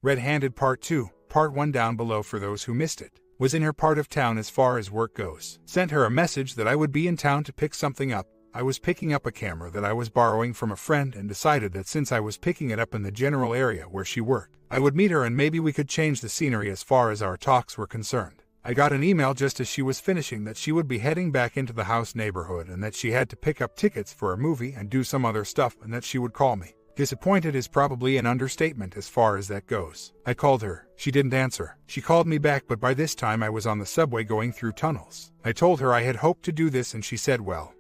Red-Handed Part 2, Part 1 down below for those who missed it. Was in her part of town as far as work goes. Sent her a message that I would be in town to pick something up. I was picking up a camera that I was borrowing from a friend and decided that since I was picking it up in the general area where she worked, I would meet her and maybe we could change the scenery as far as our talks were concerned. I got an email just as she was finishing that she would be heading back into the house neighborhood and that she had to pick up tickets for a movie and do some other stuff and that she would call me. Disappointed is probably an understatement as far as that goes. I called her. She didn't answer. She called me back, but by this time I was on the subway going through tunnels. I told her I had hoped to do this and she said, well,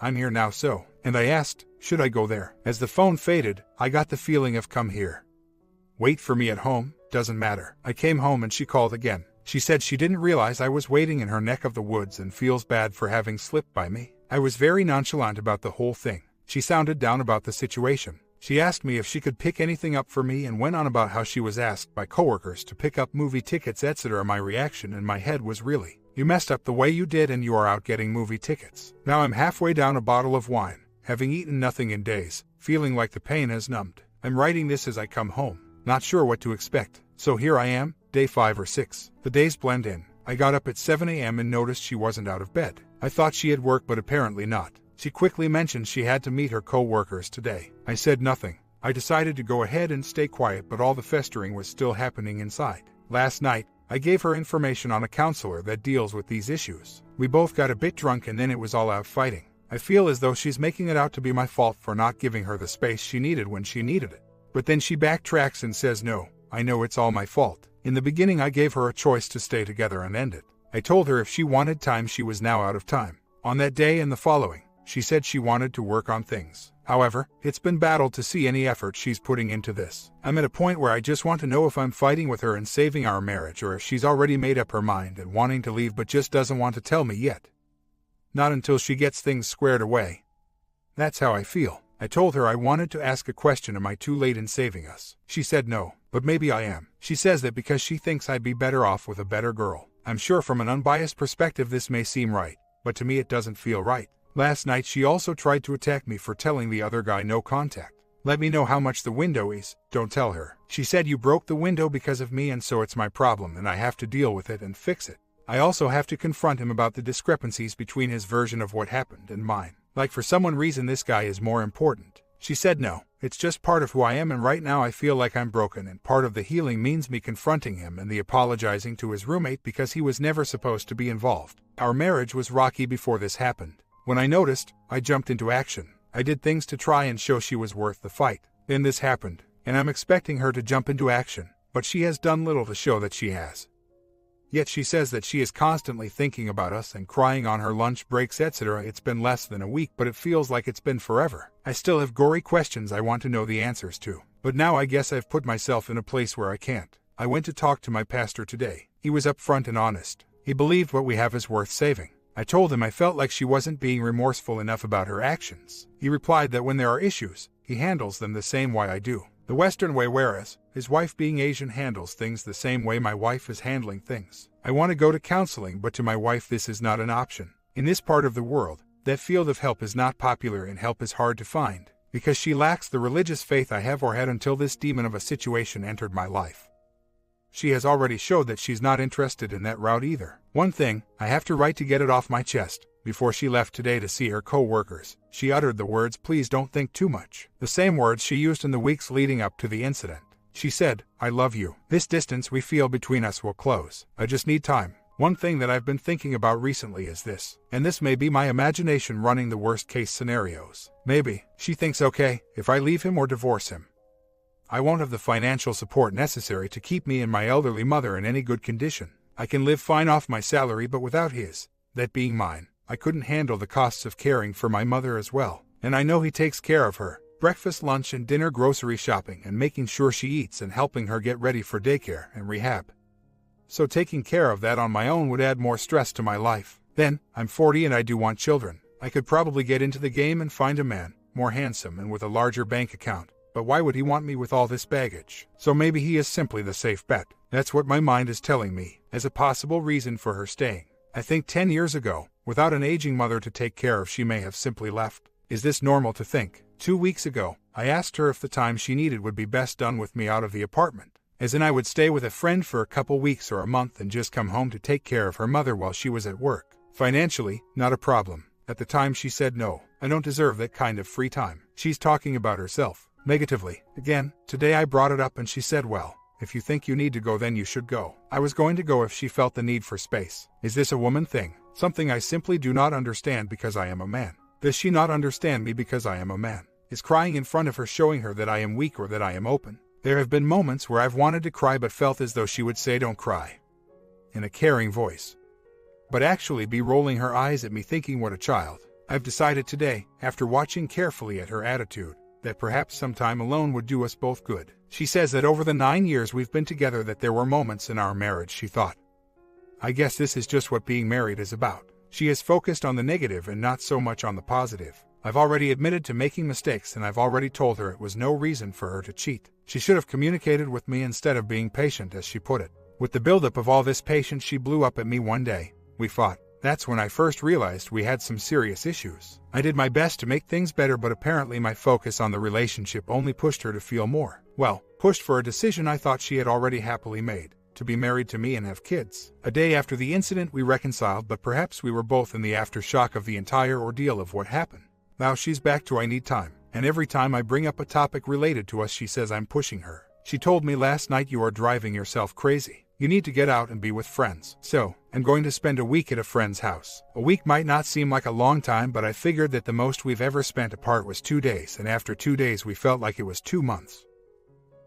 I'm here now so. And I asked, should I go there? As the phone faded, I got the feeling of come here. Wait for me at home? Doesn't matter. I came home and she called again. She said she didn't realize I was waiting in her neck of the woods and feels bad for having slipped by me. I was very nonchalant about the whole thing. She sounded down about the situation. She asked me if she could pick anything up for me and went on about how she was asked by coworkers to pick up movie tickets, etc. My reaction in my head was really, you messed up the way you did and you are out getting movie tickets. Now I'm halfway down a bottle of wine, having eaten nothing in days, feeling like the pain has numbed. I'm writing this as I come home, not sure what to expect. So here I am, day 5 or 6. The days blend in. I got up at 7 a.m. and noticed she wasn't out of bed. I thought she had work, but apparently not. She quickly mentioned she had to meet her co-workers today. I said nothing. I decided to go ahead and stay quiet, but all the festering was still happening inside. Last night, I gave her information on a counselor that deals with these issues. We both got a bit drunk and then it was all out fighting. I feel as though she's making it out to be my fault for not giving her the space she needed when she needed it. But then she backtracks and says no, I know it's all my fault. In the beginning I gave her a choice to stay together and end it. I told her if she wanted time she was now out of time. On that day and the following, she said she wanted to work on things. However, it's been battled to see any effort she's putting into this. I'm at a point where I just want to know if I'm fighting with her and saving our marriage or if she's already made up her mind and wanting to leave but just doesn't want to tell me yet. Not until she gets things squared away. That's how I feel. I told her I wanted to ask a question, am I too late in saving us? She said no, but maybe I am. She says that because she thinks I'd be better off with a better girl. I'm sure from an unbiased perspective this may seem right, but to me it doesn't feel right. Last night she also tried to attack me for telling the other guy no contact. Let me know how much the window is, don't tell her. She said you broke the window because of me and so it's my problem and I have to deal with it and fix it. I also have to confront him about the discrepancies between his version of what happened and mine. Like for some reason this guy is more important. She said no, it's just part of who I am and right now I feel like I'm broken and part of the healing means me confronting him and the apologizing to his roommate because he was never supposed to be involved. Our marriage was rocky before this happened. When I noticed, I jumped into action. I did things to try and show she was worth the fight. Then this happened, and I'm expecting her to jump into action, but she has done little to show that she has. Yet she says that she is constantly thinking about us and crying on her lunch breaks, etc. It's been less than a week, but it feels like it's been forever. I still have gory questions I want to know the answers to, but now I guess I've put myself in a place where I can't. I went to talk to my pastor today. He was upfront and honest. He believed what we have is worth saving. I told him I felt like she wasn't being remorseful enough about her actions. He replied that when there are issues, he handles them the same way I do. The Western way, whereas his wife being Asian handles things the same way my wife is handling things. I want to go to counseling, but to my wife this is not an option. In this part of the world, that field of help is not popular and help is hard to find, because she lacks the religious faith I have or had until this demon of a situation entered my life. She has already showed that she's not interested in that route either. One thing, I have to write to get it off my chest. Before she left today to see her co-workers, she uttered the words, please don't think too much. The same words she used in the weeks leading up to the incident. She said, I love you. This distance we feel between us will close. I just need time. One thing that I've been thinking about recently is this, and this may be my imagination running the worst case scenarios. Maybe, she thinks okay, if I leave him or divorce him, I won't have the financial support necessary to keep me and my elderly mother in any good condition. I can live fine off my salary, but without his, that being mine, I couldn't handle the costs of caring for my mother as well. And I know he takes care of her, breakfast, lunch, and dinner, grocery shopping, and making sure she eats and helping her get ready for daycare and rehab. So taking care of that on my own would add more stress to my life. Then, I'm 40 and I do want children. I could probably get into the game and find a man, more handsome and with a larger bank account. But why would he want me with all this baggage? So maybe he is simply the safe bet. That's what my mind is telling me, as a possible reason for her staying. I think 10 years ago, without an aging mother to take care of, she may have simply left. Is this normal to think? 2 weeks ago, I asked her if the time she needed would be best done with me out of the apartment. As in I would stay with a friend for a couple weeks or a month and just come home to take care of her mother while she was at work. Financially, not a problem. At the time she said no, I don't deserve that kind of free time. She's talking about herself. Negatively. Again, today I brought it up and she said, well, if you think you need to go then you should go. I was going to go if she felt the need for space. Is this a woman thing? Something I simply do not understand because I am a man. Does she not understand me because I am a man? Is crying in front of her showing her that I am weak or that I am open? There have been moments where I've wanted to cry but felt as though she would say don't cry, in a caring voice, but actually be rolling her eyes at me thinking what a child. I've decided today, after watching carefully at her attitude, that perhaps some time alone would do us both good. She says that over the 9 years we've been together that there were moments in our marriage she thought, I guess this is just what being married is about. She is focused on the negative and not so much on the positive. I've already admitted to making mistakes and I've already told her it was no reason for her to cheat. She should have communicated with me instead of being patient, as she put it. With the buildup of all this patience, she blew up at me one day. We fought. That's when I first realized we had some serious issues. I did my best to make things better, but apparently my focus on the relationship only pushed her to feel more, well, pushed for a decision I thought she had already happily made, to be married to me and have kids. A day after the incident we reconciled, but perhaps we were both in the aftershock of the entire ordeal of what happened. Now she's back to I need time, and every time I bring up a topic related to us she says I'm pushing her. She told me last night, you are driving yourself crazy. You need to get out and be with friends. So, I'm going to spend a week at a friend's house. A week might not seem like a long time, but I figured that the most we've ever spent apart was 2 days, and after 2 days we felt like it was 2 months.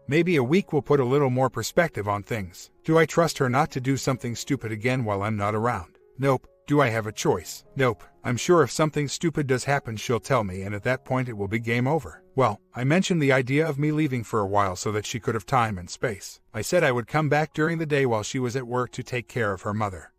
Maybe a week will put a little more perspective on things. Do I trust her not to do something stupid again while I'm not around? Nope. Do I have a choice? Nope. I'm sure if something stupid does happen she'll tell me, and at that point it will be game over. Well, I mentioned the idea of me leaving for a while so that she could have time and space. I said I would come back during the day while she was at work to take care of her mother.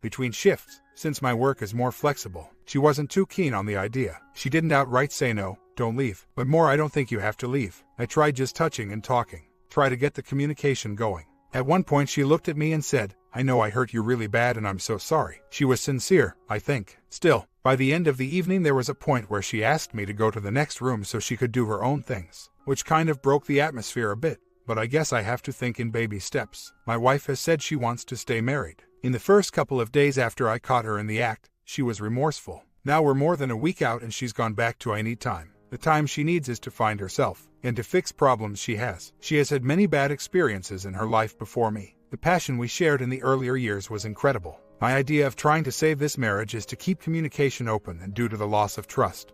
Between shifts, since my work is more flexible, she wasn't too keen on the idea. She didn't outright say no, don't leave, but more I don't think you have to leave. I tried just touching and talking. Try to get the communication going. At one point she looked at me and said, I know I hurt you really bad and I'm so sorry. She was sincere, I think. Still, by the end of the evening there was a point where she asked me to go to the next room so she could do her own things, which kind of broke the atmosphere a bit, but I guess I have to think in baby steps. My wife has said she wants to stay married. In the first couple of days after I caught her in the act, she was remorseful. Now we're more than a week out and she's gone back to I need time. The time she needs is to find herself, and to fix problems she has. She has had many bad experiences in her life before me. The passion we shared in the earlier years was incredible. My idea of trying to save this marriage is to keep communication open, and due to the loss of trust,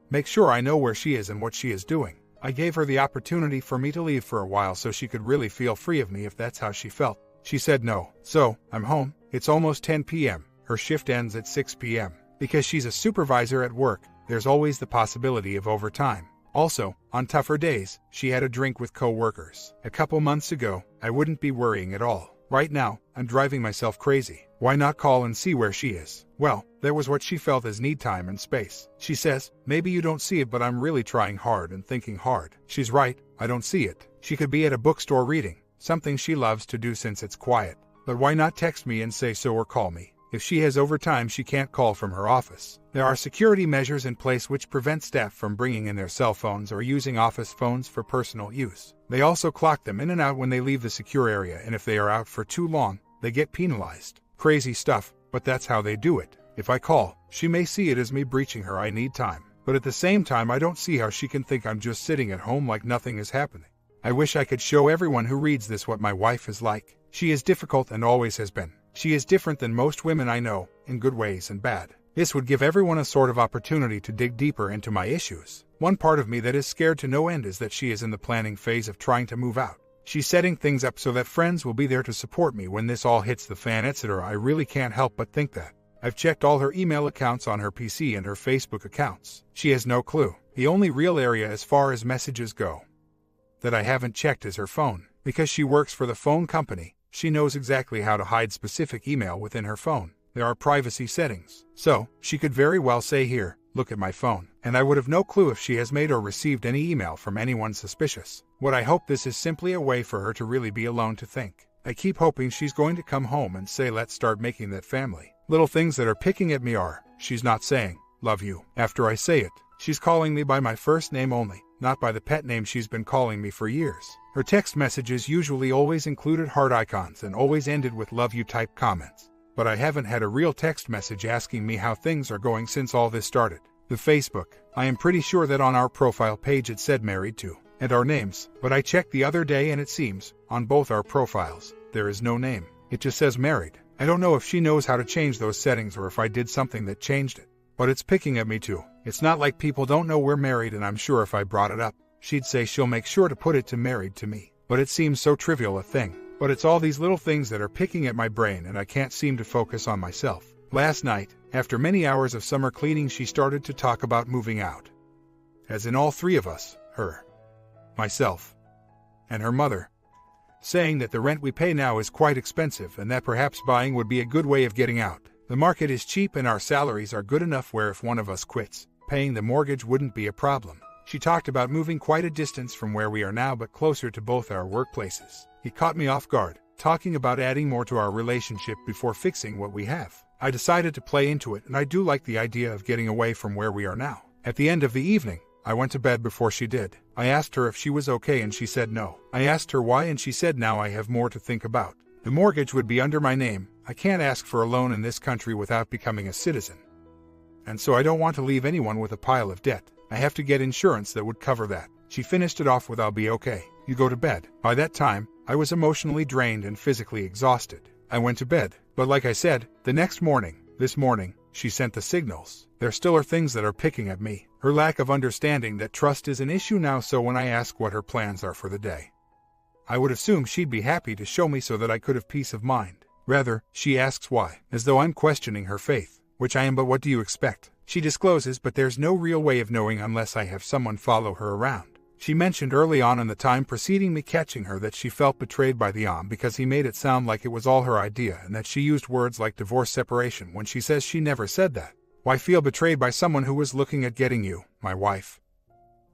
make sure I know where she is and what she is doing. I gave her the opportunity for me to leave for a while so she could really feel free of me if that's how she felt. She said no. So, I'm home. It's almost 10 p.m. Her shift ends at 6 p.m. Because she's a supervisor at work, there's always the possibility of overtime. Also, on tougher days, she had a drink with co-workers. A couple months ago, I wouldn't be worrying at all. Right now, I'm driving myself crazy. Why not call and see where she is? Well, there was what she felt as need time and space. She says, maybe you don't see it, but I'm really trying hard and thinking hard. She's right, I don't see it. She could be at a bookstore reading, something she loves to do since it's quiet. But why not text me and say so or call me? If she has overtime, she can't call from her office. There are security measures in place which prevent staff from bringing in their cell phones or using office phones for personal use. They also clock them in and out when they leave the secure area, and if they are out for too long, they get penalized. Crazy stuff, but that's how they do it. If I call, she may see it as me breaching her I need time. But at the same time, I don't see how she can think I'm just sitting at home like nothing is happening. I wish I could show everyone who reads this what my wife is like. She is difficult and always has been. She is different than most women I know, in good ways and bad. This would give everyone a sort of opportunity to dig deeper into my issues. One part of me that is scared to no end is that she is in the planning phase of trying to move out. She's setting things up so that friends will be there to support me when this all hits the fan, etc. I really can't help but think that. I've checked all her email accounts on her PC and her Facebook accounts. She has no clue. The only real area as far as messages go that I haven't checked is her phone. Because she works for the phone company, she knows exactly how to hide specific email within her phone. There are privacy settings. So, she could very well say, here, look at my phone, and I would have no clue if she has made or received any email from anyone suspicious. What I hope this is simply a way for her to really be alone to think. I keep hoping she's going to come home and say let's start making that family. Little things that are picking at me are, she's not saying, love you, after I say it. She's calling me by my first name only, not by the pet name she's been calling me for years. Her text messages usually always included heart icons and always ended with love you type comments. But I haven't had a real text message asking me how things are going since all this started. The Facebook, I am pretty sure that on our profile page it said married to, and our names, but I checked the other day and it seems, on both our profiles, there is no name. It just says married. I don't know if she knows how to change those settings or if I did something that changed it. But it's picking at me too. It's not like people don't know we're married, and I'm sure if I brought it up, she'd say she'll make sure to put it to married to me. But it seems so trivial a thing. But it's all these little things that are picking at my brain and I can't seem to focus on myself. Last night, after many hours of summer cleaning, she started to talk about moving out. As in all three of us, her, myself, and her mother, saying that the rent we pay now is quite expensive and that perhaps buying would be a good way of getting out. The market is cheap and our salaries are good enough where if one of us quits, paying the mortgage wouldn't be a problem. She talked about moving quite a distance from where we are now but closer to both our workplaces. It caught me off guard, talking about adding more to our relationship before fixing what we have. I decided to play into it, and I do like the idea of getting away from where we are now. At the end of the evening, I went to bed before she did. I asked her if she was okay and she said no. I asked her why and she said now I have more to think about. The mortgage would be under my name. I can't ask for a loan in this country without becoming a citizen. And so I don't want to leave anyone with a pile of debt. I have to get insurance that would cover that. She finished it off with I'll be okay. You go to bed. By that time, I was emotionally drained and physically exhausted. I went to bed, but like I said, this morning, she sent the signals. There still are things that are picking at me. Her lack of understanding that trust is an issue now, so when I ask what her plans are for the day, I would assume she'd be happy to show me so that I could have peace of mind. Rather, she asks why, as though I'm questioning her faith, which I am, but what do you expect? She discloses, but there's no real way of knowing unless I have someone follow her around. She mentioned early on in the time preceding me catching her that she felt betrayed by the because he made it sound like it was all her idea and that she used words like divorce, separation, when she says she never said that. Why feel betrayed by someone who was looking at getting you, my wife,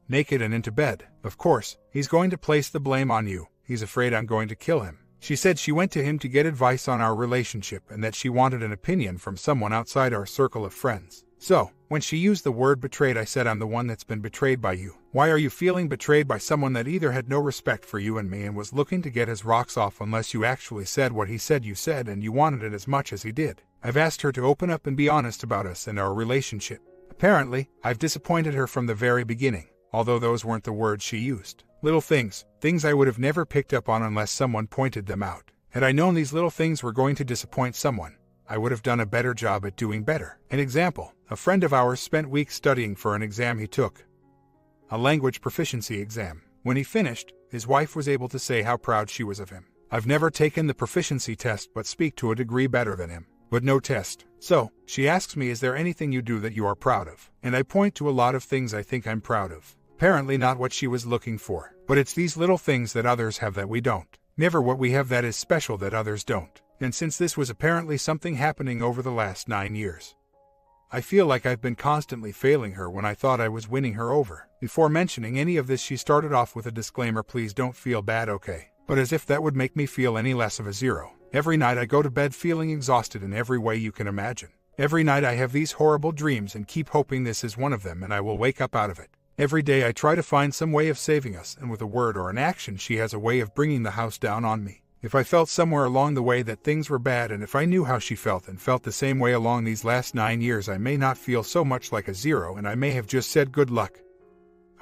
naked and into bed? Of course, he's going to place the blame on you. He's afraid I'm going to kill him. She said she went to him to get advice on our relationship and that she wanted an opinion from someone outside our circle of friends. So, when she used the word betrayed, I said I'm the one that's been betrayed by you. Why are you feeling betrayed by someone that either had no respect for you and me and was looking to get his rocks off unless you actually said what he said you said and you wanted it as much as he did? I've asked her to open up and be honest about us and our relationship. Apparently, I've disappointed her from the very beginning, although those weren't the words she used. Little things I would have never picked up on unless someone pointed them out. Had I known these little things were going to disappoint someone, I would have done a better job at doing better. An example, a friend of ours spent weeks studying for an exam he took, a language proficiency exam. When he finished, his wife was able to say how proud she was of him. I've never taken the proficiency test but speak to a degree better than him, but no test. So, she asks me, is there anything you do that you are proud of? And I point to a lot of things I think I'm proud of. Apparently not what she was looking for, but it's these little things that others have that we don't. Never what we have that is special that others don't. And since this was apparently something happening over the last 9 years, I feel like I've been constantly failing her when I thought I was winning her over. Before mentioning any of this, she started off with a disclaimer, please don't feel bad, okay? But as if that would make me feel any less of a zero. Every night I go to bed feeling exhausted in every way you can imagine. Every night I have these horrible dreams and keep hoping this is one of them and I will wake up out of it. Every day I try to find some way of saving us, and with a word or an action she has a way of bringing the house down on me. If I felt somewhere along the way that things were bad, and if I knew how she felt and felt the same way along these last 9 years, I may not feel so much like a zero and I may have just said good luck,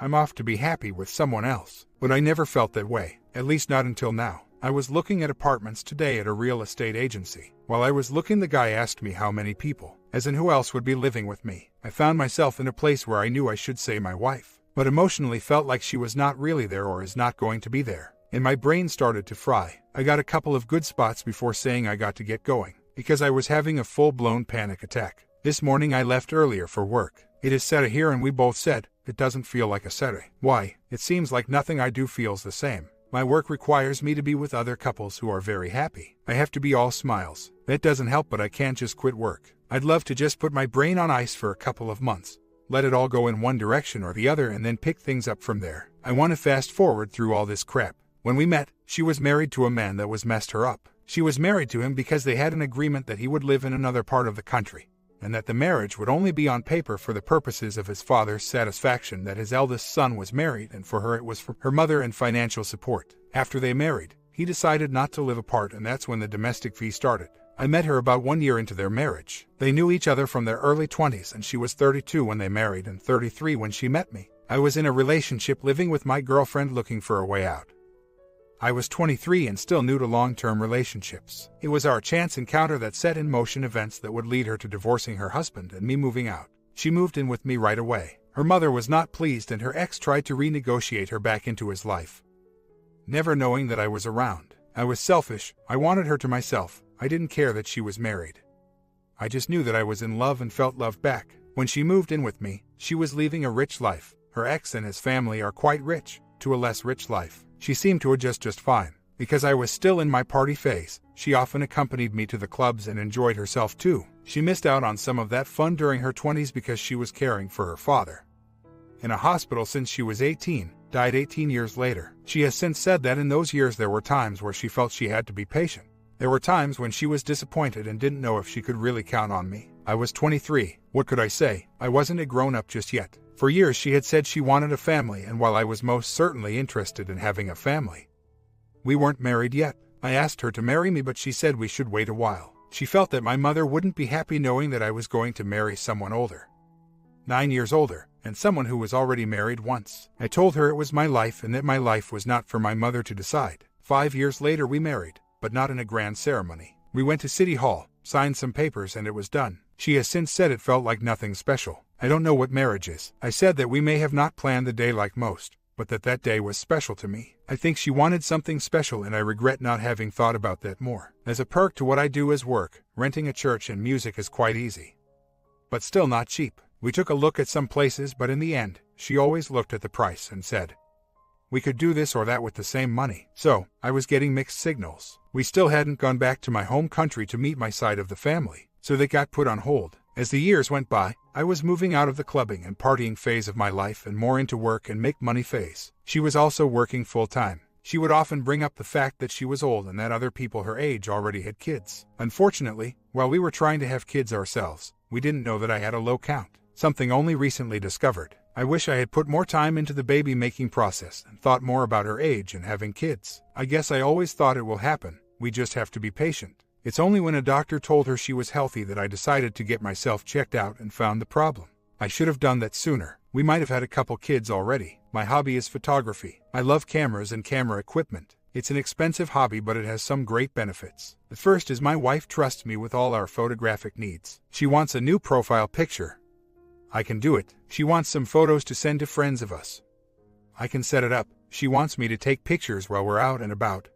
I'm off to be happy with someone else. But I never felt that way, at least not until now. I was looking at apartments today at a real estate agency. While I was looking, the guy asked me how many people, as in who else would be living with me. I found myself in a place where I knew I should say my wife, but emotionally felt like she was not really there or is not going to be there. And my brain started to fry. I got a couple of good spots before saying I got to get going, because I was having a full-blown panic attack. This morning I left earlier for work. It is Saturday here and we both said, it doesn't feel like a Saturday. Why? It seems like nothing I do feels the same. My work requires me to be with other couples who are very happy. I have to be all smiles. That doesn't help, but I can't just quit work. I'd love to just put my brain on ice for a couple of months. Let it all go in one direction or the other and then pick things up from there. I want to fast forward through all this crap. When we met, she was married to a man that was messed her up. She was married to him because they had an agreement that he would live in another part of the country, and that the marriage would only be on paper for the purposes of his father's satisfaction that his eldest son was married, and for her it was for her mother and financial support. After they married, he decided not to live apart, and that's when the domestic fee started. I met her about 1 year into their marriage. They knew each other from their early 20s, and she was 32 when they married and 33 when she met me. I was in a relationship living with my girlfriend looking for a way out. I was 23 and still new to long-term relationships. It was our chance encounter that set in motion events that would lead her to divorcing her husband and me moving out. She moved in with me right away. Her mother was not pleased, and her ex tried to renegotiate her back into his life, never knowing that I was around. I was selfish. I wanted her to myself. I didn't care that she was married. I just knew that I was in love and felt loved back. When she moved in with me, she was leaving a rich life. Her ex and his family are quite rich, to a less rich life. She seemed to adjust just fine. Because I was still in my party phase, she often accompanied me to the clubs and enjoyed herself too. She missed out on some of that fun during her 20s because she was caring for her father in a hospital since she was 18, died 18 years later. She has since said that in those years there were times where she felt she had to be patient. There were times when she was disappointed and didn't know if she could really count on me. I was 23. What could I say? I wasn't a grown-up just yet. For years she had said she wanted a family, and while I was most certainly interested in having a family, we weren't married yet. I asked her to marry me, but she said we should wait a while. She felt that my mother wouldn't be happy knowing that I was going to marry someone older, 9 years older, and someone who was already married once. I told her it was my life and that my life was not for my mother to decide. 5 years later we married, but not in a grand ceremony. We went to City Hall, signed some papers, and it was done. She has since said it felt like nothing special. I don't know what marriage is. I said that we may have not planned the day like most, but that day was special to me. I think she wanted something special, and I regret not having thought about that more. As a perk to what I do as work, renting a church and music is quite easy, but still not cheap. We took a look at some places, but in the end, she always looked at the price and said we could do this or that with the same money. So, I was getting mixed signals. We still hadn't gone back to my home country to meet my side of the family, so they got put on hold. As the years went by, I was moving out of the clubbing and partying phase of my life and more into work and make money phase. She was also working full-time. She would often bring up the fact that she was old and that other people her age already had kids. Unfortunately, while we were trying to have kids ourselves, we didn't know that I had a low count, something only recently discovered. I wish I had put more time into the baby-making process and thought more about her age and having kids. I guess I always thought it will happen. We just have to be patient. It's only when a doctor told her she was healthy that I decided to get myself checked out and found the problem. I should have done that sooner. We might have had a couple kids already. My hobby is photography. I love cameras and camera equipment. It's an expensive hobby, but it has some great benefits. The first is my wife trusts me with all our photographic needs. She wants a new profile picture. I can do it. She wants some photos to send to friends of us. I can set it up. She wants me to take pictures while we're out and about.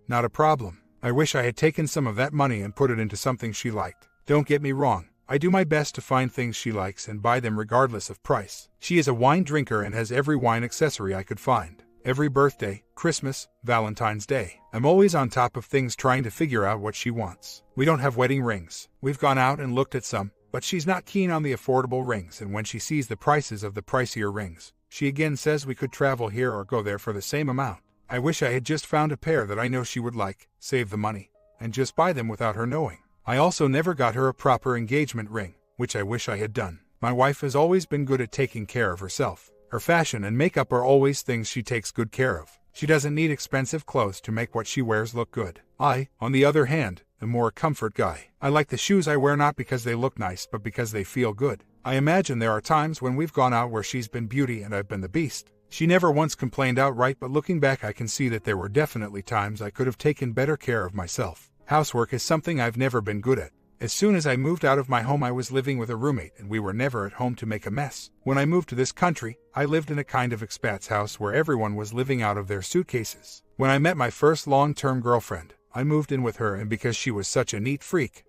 Not a problem. I wish I had taken some of that money and put it into something she liked. Don't get me wrong. I do my best to find things she likes and buy them regardless of price. She is a wine drinker and has every wine accessory I could find. Every birthday, Christmas, Valentine's Day. I'm always on top of things trying to figure out what she wants. We don't have wedding rings. We've gone out and looked at some, but she's not keen on the affordable rings, and when she sees the prices of the pricier rings, she again says we could travel here or go there for the same amount. I wish I had just found a pair that I know she would like, save the money, and just buy them without her knowing. I also never got her a proper engagement ring, which I wish I had done. My wife has always been good at taking care of herself. Her fashion and makeup are always things she takes good care of. She doesn't need expensive clothes to make what she wears look good. I, on the other hand, am more a comfort guy. I like the shoes I wear not because they look nice but because they feel good. I imagine there are times when we've gone out where she's been beauty and I've been the beast. She never once complained outright, but looking back I can see that there were definitely times I could have taken better care of myself. Housework is something I've never been good at. As soon as I moved out of my home I was living with a roommate and we were never at home to make a mess. When I moved to this country, I lived in a kind of expat's house where everyone was living out of their suitcases. When I met my first long-term girlfriend, I moved in with her, and because she was such a neat freak,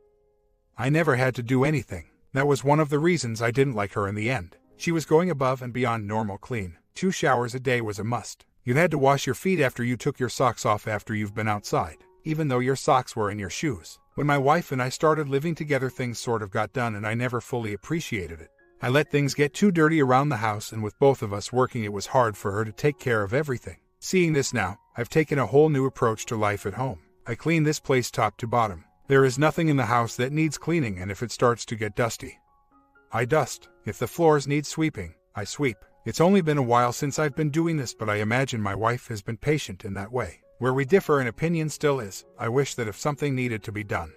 I never had to do anything. That was one of the reasons I didn't like her in the end. She was going above and beyond normal clean. 2 showers a day was a must. You had to wash your feet after you took your socks off after you've been outside, even though your socks were in your shoes. When my wife and I started living together, things sort of got done and I never fully appreciated it. I let things get too dirty around the house, and with both of us working it was hard for her to take care of everything. Seeing this now, I've taken a whole new approach to life at home. I clean this place top to bottom. There is nothing in the house that needs cleaning, and if it starts to get dusty, I dust. If the floors need sweeping, I sweep. It's only been a while since I've been doing this, but I imagine my wife has been patient in that way. Where we differ in opinion still is, I wish that if something needed to be done,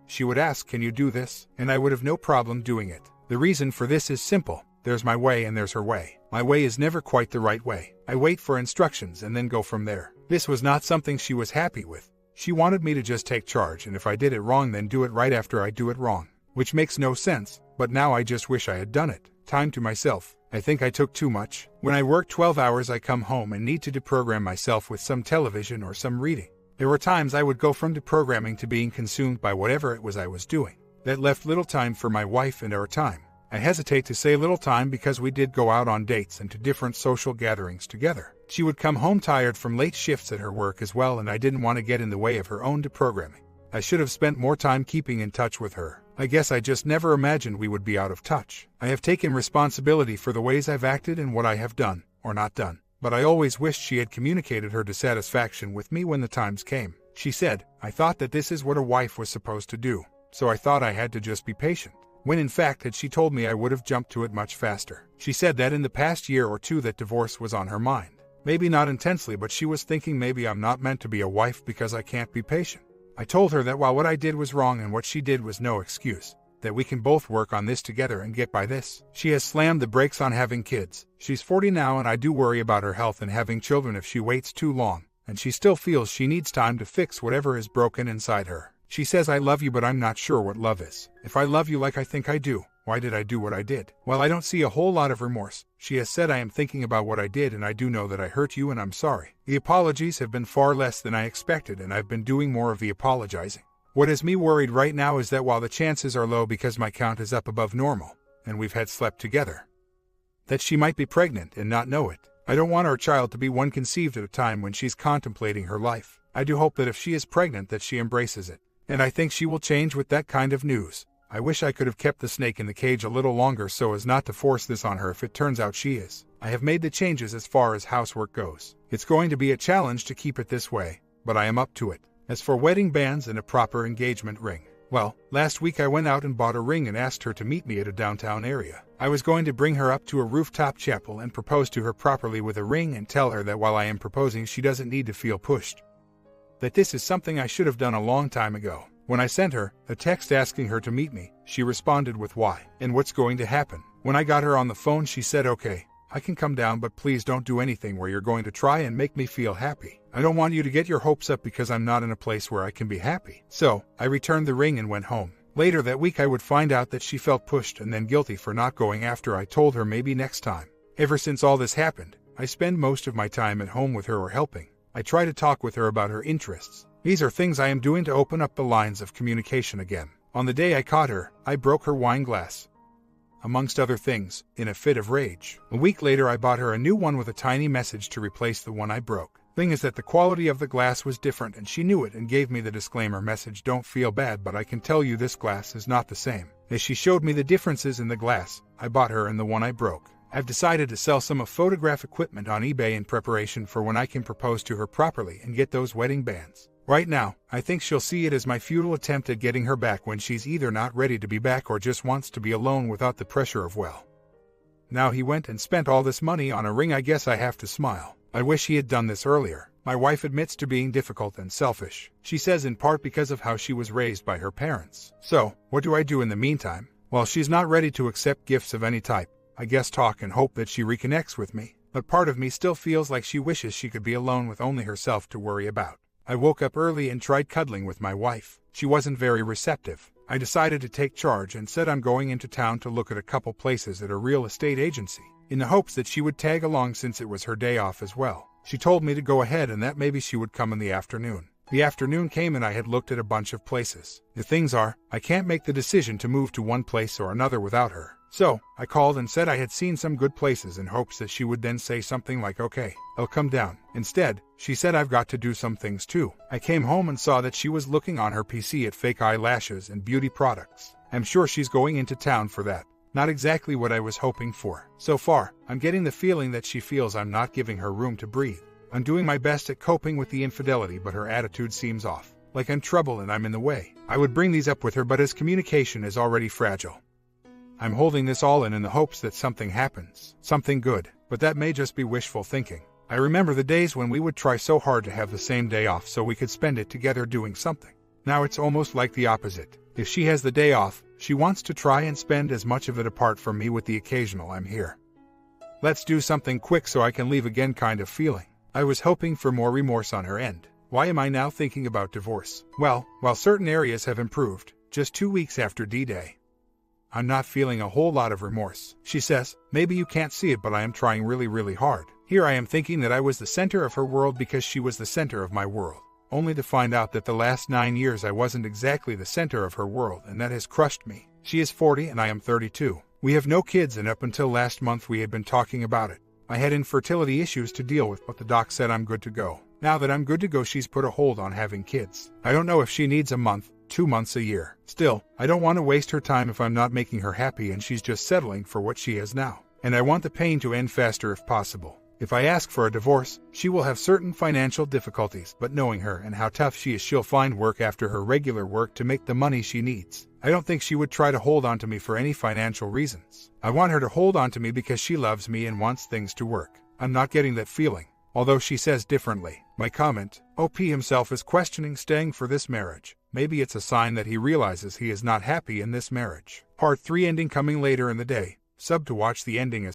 she would ask, "Can you do this?" And I would have no problem doing it. The reason for this is simple. There's my way and there's her way. My way is never quite the right way. I wait for instructions and then go from there. This was not something she was happy with. She wanted me to just take charge, and if I did it wrong then do it right after I do it wrong. Which makes no sense, but now I just wish I had done it. Time to myself. I think I took too much. When I work 12 hours I come home and need to deprogram myself with some television or some reading. There were times I would go from deprogramming to being consumed by whatever it was I was doing. That left little time for my wife and our time. I hesitate to say little time because we did go out on dates and to different social gatherings together. She would come home tired from late shifts at her work as well, and I didn't want to get in the way of her own deprogramming. I should have spent more time keeping in touch with her. I guess I just never imagined we would be out of touch. I have taken responsibility for the ways I've acted and what I have done, or not done. But I always wished she had communicated her dissatisfaction with me when the times came. She said, "I thought that this is what a wife was supposed to do, so I thought I had to just be patient." When in fact had she told me I would have jumped to it much faster. She said that in the past year or two that divorce was on her mind. Maybe not intensely, but she was thinking maybe I'm not meant to be a wife because I can't be patient. I told her that while what I did was wrong and what she did was no excuse, that we can both work on this together and get by this. She has slammed the brakes on having kids. She's 40 now, and I do worry about her health and having children if she waits too long, and she still feels she needs time to fix whatever is broken inside her. She says, "I love you, but I'm not sure what love is. If I love you like I think I do, why did I do what I did?" Well, I don't see a whole lot of remorse. She has said, "I am thinking about what I did, and I do know that I hurt you, and I'm sorry." The apologies have been far less than I expected, and I've been doing more of the apologizing. What has me worried right now is that while the chances are low because my count is up above normal, and we've had slept together, that she might be pregnant and not know it. I don't want our child to be one conceived at a time when she's contemplating her life. I do hope that if she is pregnant that she embraces it. And I think she will change with that kind of news. I wish I could have kept the snake in the cage a little longer so as not to force this on her if it turns out she is. I have made the changes as far as housework goes. It's going to be a challenge to keep it this way, but I am up to it. As for wedding bands and a proper engagement ring, well, last week I went out and bought a ring and asked her to meet me at a downtown area. I was going to bring her up to a rooftop chapel and propose to her properly with a ring and tell her that while I am proposing she doesn't need to feel pushed. That this is something I should have done a long time ago. When I sent her a text asking her to meet me, she responded with why and what's going to happen. When I got her on the phone she said, "Okay, I can come down, but please don't do anything where you're going to try and make me feel happy. I don't want you to get your hopes up because I'm not in a place where I can be happy." So, I returned the ring and went home. Later that week I would find out that she felt pushed and then guilty for not going after I told her maybe next time. Ever since all this happened, I spend most of my time at home with her or helping. I try to talk with her about her interests. These are things I am doing to open up the lines of communication again. On the day I caught her, I broke her wine glass, amongst other things, in a fit of rage. A week later I bought her a new one with a tiny message to replace the one I broke. Thing is that the quality of the glass was different and she knew it and gave me the disclaimer message, "Don't feel bad, but I can tell you this glass is not the same." As she showed me the differences in the glass, I bought her and the one I broke. I've decided to sell some of photograph equipment on eBay in preparation for when I can propose to her properly and get those wedding bands. Right now, I think she'll see it as my futile attempt at getting her back when she's either not ready to be back or just wants to be alone without the pressure of, well, now he went and spent all this money on a ring. I guess I have to smile. I wish he had done this earlier. My wife admits to being difficult and selfish. She says in part because of how she was raised by her parents. So, what do I do in the meantime? Well, she's not ready to accept gifts of any type. I guess talk and hope that she reconnects with me. But part of me still feels like she wishes she could be alone with only herself to worry about. I woke up early and tried cuddling with my wife. She wasn't very receptive. I decided to take charge and said I'm going into town to look at a couple places at a real estate agency, in the hopes that she would tag along since it was her day off as well. She told me to go ahead and that maybe she would come in the afternoon. The afternoon came and I had looked at a bunch of places. The things are, I can't make the decision to move to one place or another without her. So, I called and said I had seen some good places in hopes that she would then say something like, "Okay, I'll come down." Instead, she said I've got to do some things too. I came home and saw that she was looking on her PC at fake eyelashes and beauty products. I'm sure she's going into town for that. Not exactly what I was hoping for. So far, I'm getting the feeling that she feels I'm not giving her room to breathe. I'm doing my best at coping with the infidelity, but her attitude seems off. Like I'm trouble and I'm in the way. I would bring these up with her, but as communication is already fragile, I'm holding this all in the hopes that something happens. Something good. But that may just be wishful thinking. I remember the days when we would try so hard to have the same day off so we could spend it together doing something. Now it's almost like the opposite. If she has the day off, she wants to try and spend as much of it apart from me with the occasional "I'm here. Let's do something quick so I can leave again" kind of feeling. I was hoping for more remorse on her end. Why am I now thinking about divorce? Well, while certain areas have improved, just 2 weeks after D-Day, I'm not feeling a whole lot of remorse. She says, "Maybe you can't see it, but I am trying really, really hard." Here I am thinking that I was the center of her world because she was the center of my world, only to find out that the last 9 years I wasn't exactly the center of her world, and that has crushed me. She is 40 and I am 32. We have no kids, and up until last month we had been talking about it. I had infertility issues to deal with, but the doc said I'm good to go. Now that I'm good to go, she's put a hold on having kids. I don't know if she needs a month, 2 months, a year. Still, I don't want to waste her time if I'm not making her happy and she's just settling for what she has now. And I want the pain to end faster if possible. If I ask for a divorce, she will have certain financial difficulties, but knowing her and how tough she is, she'll find work after her regular work to make the money she needs. I don't think she would try to hold on to me for any financial reasons. I want her to hold on to me because she loves me and wants things to work. I'm not getting that feeling, although she says differently. My comment, OP himself is questioning staying for this marriage. Maybe it's a sign that he realizes he is not happy in this marriage. Part 3 ending coming later in the day. Sub to watch the ending as